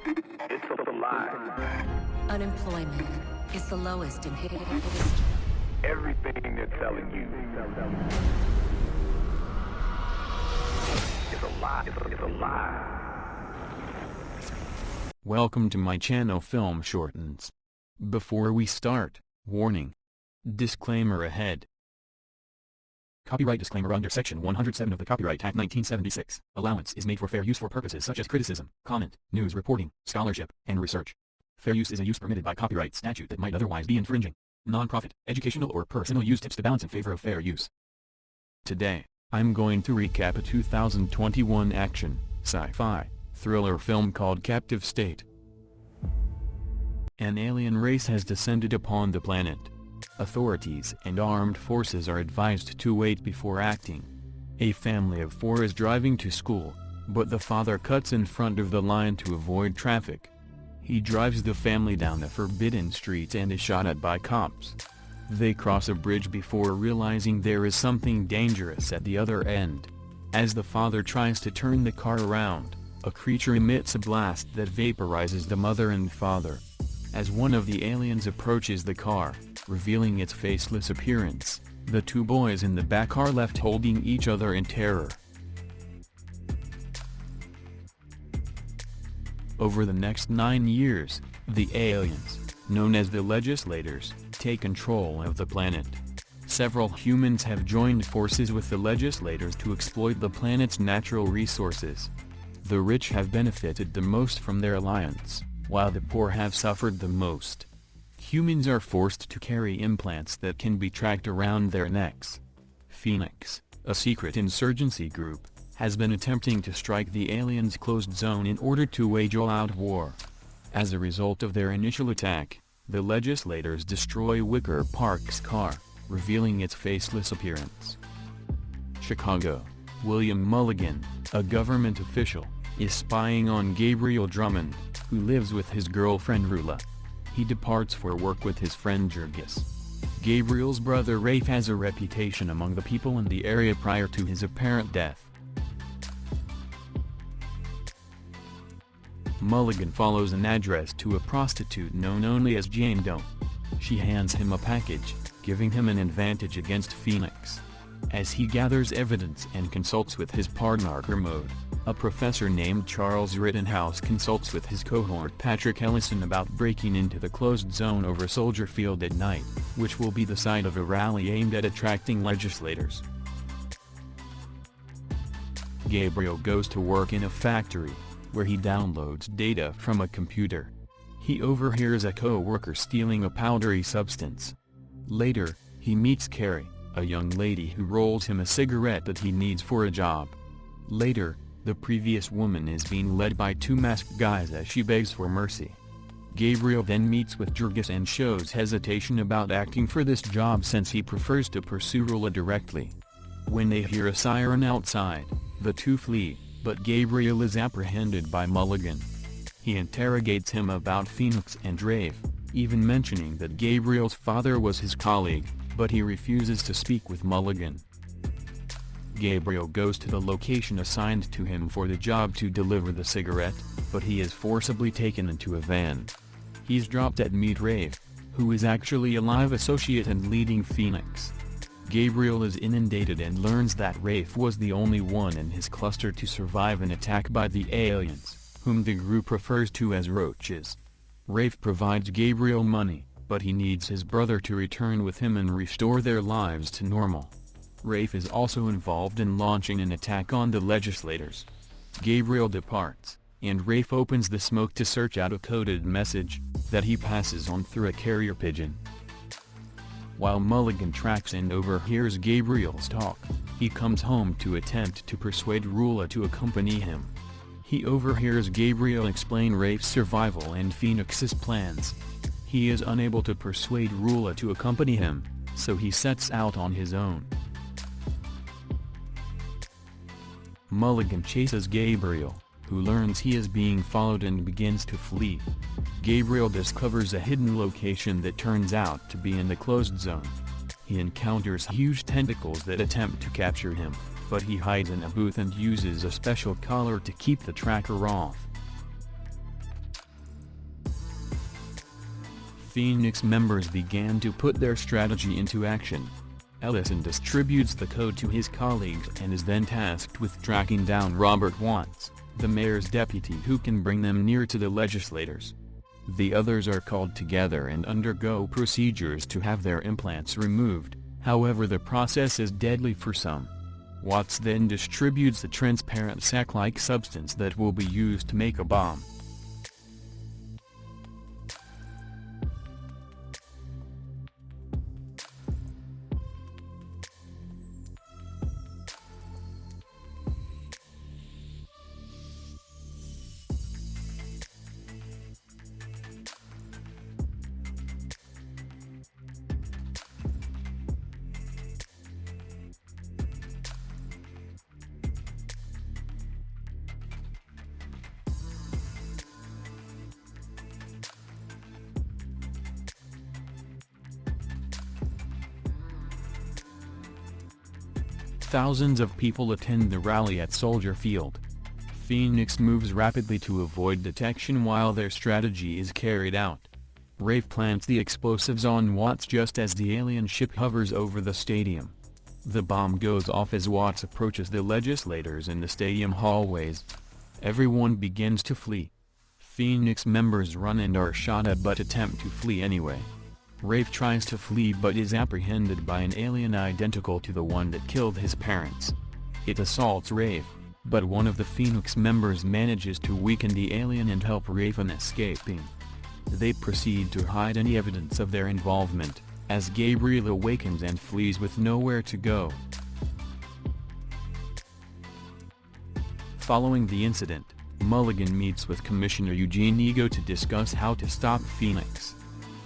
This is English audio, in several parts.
It's a lie. Unemployment is the lowest in history. Everything they're telling you is a lie. It's a lie. Welcome to my channel Film Shortens. Before we start, warning. Disclaimer ahead. Copyright disclaimer under Section 107 of the Copyright Act 1976. Allowance is made for fair use for purposes such as criticism, comment, news reporting, scholarship, and research. Fair use is a use permitted by copyright statute that might otherwise be infringing. Non-profit, educational or personal use tips to balance in favor of fair use. Today, I'm going to recap a 2021 action, sci-fi, thriller film called Captive State. An alien race has descended upon the planet. Authorities and armed forces are advised to wait before acting. A family of 4 is driving to school, but the father cuts in front of the line to avoid traffic. He drives the family down a forbidden street and is shot at by cops. They cross a bridge before realizing there is something dangerous at the other end. As the father tries to turn the car around, a creature emits a blast that vaporizes the mother and father. As one of the aliens approaches the car, revealing its faceless appearance, the 2 boys in the back are left holding each other in terror. Over the next 9 years, the aliens, known as the Legislators, take control of the planet. Several humans have joined forces with the Legislators to exploit the planet's natural resources. The rich have benefited the most from their alliance, while the poor have suffered the most. Humans are forced to carry implants that can be tracked around their necks. Phoenix, a secret insurgency group, has been attempting to strike the aliens' closed zone in order to wage all-out war. As a result of their initial attack, the Legislators destroy Wicker Park's car, revealing its faceless appearance. Chicago, William Mulligan, a government official, is spying on Gabriel Drummond, who lives with his girlfriend Rula. He departs for work with his friend Jurgis. Gabriel's brother Rafe has a reputation among the people in the area prior to his apparent death. Mulligan follows an address to a prostitute known only as Jane Doe. She hands him a package, giving him an advantage against Phoenix. As he gathers evidence and consults with his partner Kermode, a professor named Charles Rittenhouse consults with his cohort Patrick Ellison about breaking into the closed zone over Soldier Field at night, which will be the site of a rally aimed at attracting legislators. Gabriel goes to work in a factory, where he downloads data from a computer. He overhears a co-worker stealing a powdery substance. Later, he meets Carrie, a young lady who rolls him a cigarette that he needs for a job. Later, the previous woman is being led by 2 masked guys as she begs for mercy. Gabriel then meets with Jurgis and shows hesitation about acting for this job since he prefers to pursue Rula directly. When they hear a siren outside, the 2 flee, but Gabriel is apprehended by Mulligan. He interrogates him about Phoenix and Rafe, even mentioning that Gabriel's father was his colleague, but he refuses to speak with Mulligan. Gabriel goes to the location assigned to him for the job to deliver the cigarette, but he is forcibly taken into a van. He's dropped at Meet Rafe, who is actually a live associate and leading Phoenix. Gabriel is inundated and learns that Rafe was the only one in his cluster to survive an attack by the aliens, whom the group refers to as roaches. Rafe provides Gabriel money, but he needs his brother to return with him and restore their lives to normal. Rafe is also involved in launching an attack on the legislators. Gabriel departs, and Rafe opens the smoke to search out a coded message that he passes on through a carrier pigeon. While Mulligan tracks and overhears Gabriel's talk, he comes home to attempt to persuade Rula to accompany him. He overhears Gabriel explain Rafe's survival and Phoenix's plans. He is unable to persuade Rula to accompany him, so he sets out on his own. Mulligan chases Gabriel, who learns he is being followed and begins to flee. Gabriel discovers a hidden location that turns out to be in the closed zone. He encounters huge tentacles that attempt to capture him, but he hides in a booth and uses a special collar to keep the tracker off. Phoenix members began to put their strategy into action. Ellison distributes the code to his colleagues and is then tasked with tracking down Robert Watts, the mayor's deputy who can bring them near to the legislators. The others are called together and undergo procedures to have their implants removed, however the process is deadly for some. Watts then distributes a transparent sac-like substance that will be used to make a bomb. Thousands of people attend the rally at Soldier Field. Phoenix moves rapidly to avoid detection while their strategy is carried out. Rafe plants the explosives on Watts just as the alien ship hovers over the stadium. The bomb goes off as Watts approaches the legislators in the stadium hallways. Everyone begins to flee. Phoenix members run and are shot at but attempt to flee anyway. Rafe tries to flee but is apprehended by an alien identical to the one that killed his parents. It assaults Rafe, but one of the Phoenix members manages to weaken the alien and help Rafe in escaping. They proceed to hide any evidence of their involvement, as Gabriel awakens and flees with nowhere to go. Following the incident, Mulligan meets with Commissioner Eugene Ego to discuss how to stop Phoenix.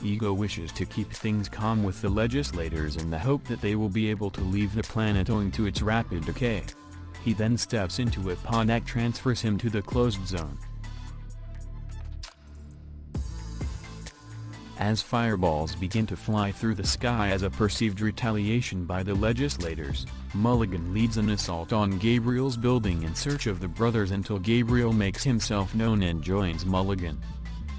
Ego wishes to keep things calm with the legislators in the hope that they will be able to leave the planet owing to its rapid decay. He then steps into a pod that transfers him to the closed zone. As fireballs begin to fly through the sky as a perceived retaliation by the legislators, Mulligan leads an assault on Gabriel's building in search of the brothers until Gabriel makes himself known and joins Mulligan.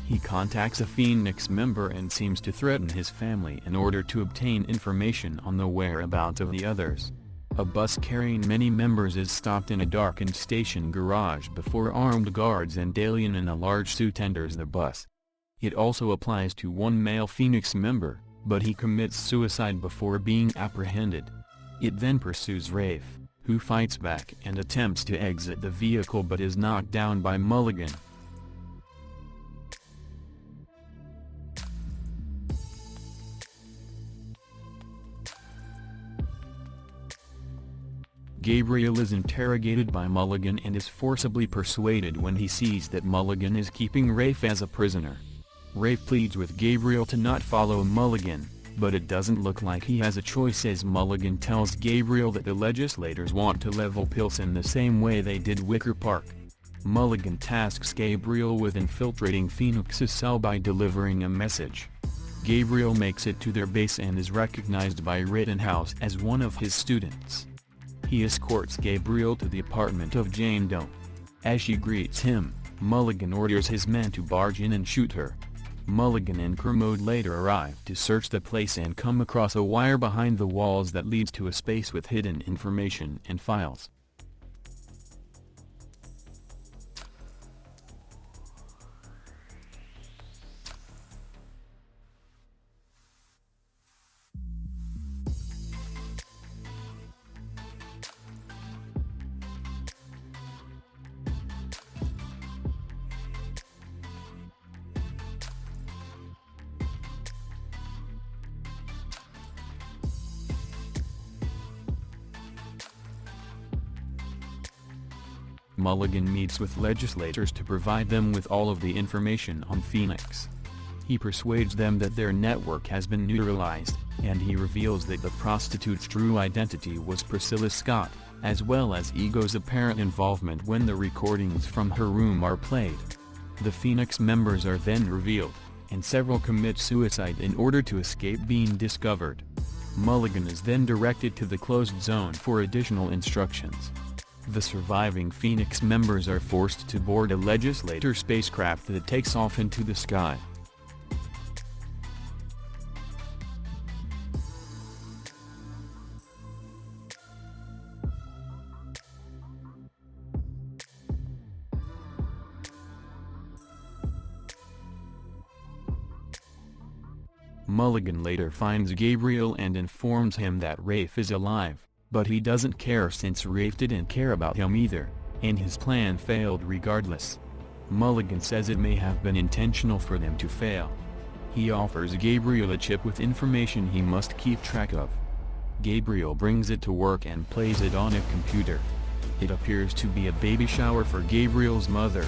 He contacts a Phoenix member and seems to threaten his family in order to obtain information on the whereabouts of the others. A bus carrying many members is stopped in a darkened station garage before armed guards and alien in a large suit enters the bus. It also applies to one male Phoenix member, but he commits suicide before being apprehended. It then pursues Rafe, who fights back and attempts to exit the vehicle but is knocked down by Mulligan. Gabriel is interrogated by Mulligan and is forcibly persuaded when he sees that Mulligan is keeping Rafe as a prisoner. Rafe pleads with Gabriel to not follow Mulligan, but it doesn't look like he has a choice as Mulligan tells Gabriel that the legislators want to level Pilsen the same way they did Wicker Park. Mulligan tasks Gabriel with infiltrating Phoenix's cell by delivering a message. Gabriel makes it to their base and is recognized by Rittenhouse as one of his students. He escorts Gabriel to the apartment of Jane Doe. As she greets him, Mulligan orders his men to barge in and shoot her. Mulligan and Kermode later arrive to search the place and come across a wire behind the walls that leads to a space with hidden information and files. Mulligan meets with legislators to provide them with all of the information on Phoenix. He persuades them that their network has been neutralized, and he reveals that the prostitute's true identity was Priscilla Scott, as well as Ego's apparent involvement when the recordings from her room are played. The Phoenix members are then revealed, and several commit suicide in order to escape being discovered. Mulligan is then directed to the closed zone for additional instructions. The surviving Phoenix members are forced to board a legislator spacecraft that takes off into the sky. Mulligan later finds Gabriel and informs him that Rafe is alive, but he doesn't care since Rafe didn't care about him either, and his plan failed regardless. Mulligan says it may have been intentional for them to fail. He offers Gabriel a chip with information he must keep track of. Gabriel brings it to work and plays it on a computer. It appears to be a baby shower for Gabriel's mother.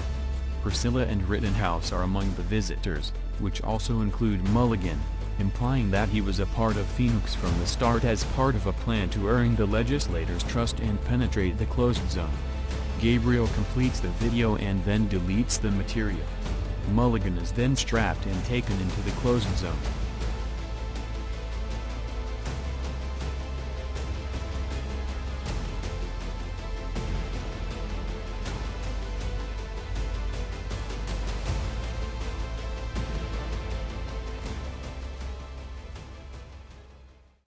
Priscilla and Rittenhouse are among the visitors, which also include Mulligan, implying that he was a part of Phoenix from the start as part of a plan to earn the legislators' trust and penetrate the closed zone. Gabriel completes the video and then deletes the material. Mulligan is then strapped and taken into the closed zone.